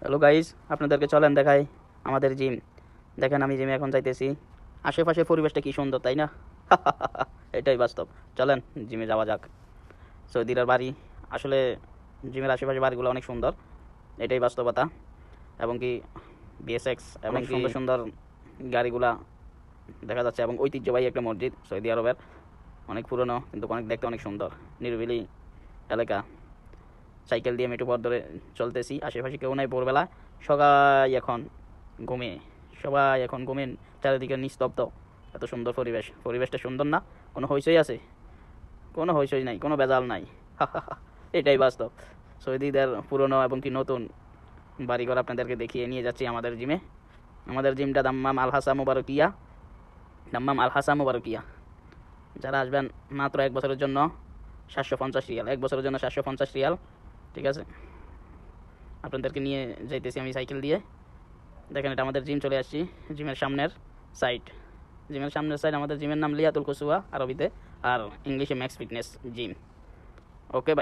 Hello guys, আপনাদেরকে চলেন দেখাই আমাদের জিম। দেখেন আমি জিমে এখন যাইতেছি। আশেপাশের পরিবেশটা কি সুন্দর, তাই না? এটাই বাস্তব। চলেন জিমে যাওয়া যাক। সৌদিরার বাড়ি আসলে জিমের আশেপাশে বাড়িগুলো অনেক সুন্দর, এটাই বাস্তবতা। এবং কি বিএসএক্স এবং সুন্দর সুন্দর গাড়িগুলা দেখা যাচ্ছে, এবং ঐতিহ্যবাহী একটা মসজিদ সৌদি আরবের, অনেক পুরনো কিন্তু অনেক দেখতে অনেক সুন্দর, নিরিবিলি এলাকা। সাইকেল দিয়ে মেঠো পথ ধরে চলতেছি, আশেপাশে কেউ নাই। ভোরবেলা ঘুমিয়ে সবাই এখন ঘুমিয়ে, চারিদিকে নিস্তব্ধ। এত সুন্দর পরিবেশটা সুন্দর না? কোনো হইচই আছে? কোনো হইচই নাই, কোনো বেজাল নাই। এটাই বাস্তব। সৌদিদের পুরনো এবং কি নতুন বাড়িঘর আপনাদেরকে দেখিয়ে নিয়ে যাচ্ছি আমাদের জিমে। আমাদের জিমটা দাম্মাম আল হাসা মুবারকিয়া। যারা আসবেন মাত্র 1 বছরের জন্য 750 রিয়াল, 1 বছরের জন্য 750 রিয়াল। ঠিক আছে, আপনাদেরকে নিয়ে যাইতেছি আমি সাইকেল দিয়ে। দেখেন এটা আমাদের জিম, চলে আসছি জিমের সামনের সাইড। আমাদের জিমের নাম লিয়াতুল কুসুয়া আরবিতে, আর ইংলিশে ম্যাক্স ফিটনেস জিম। ওকে ভাই।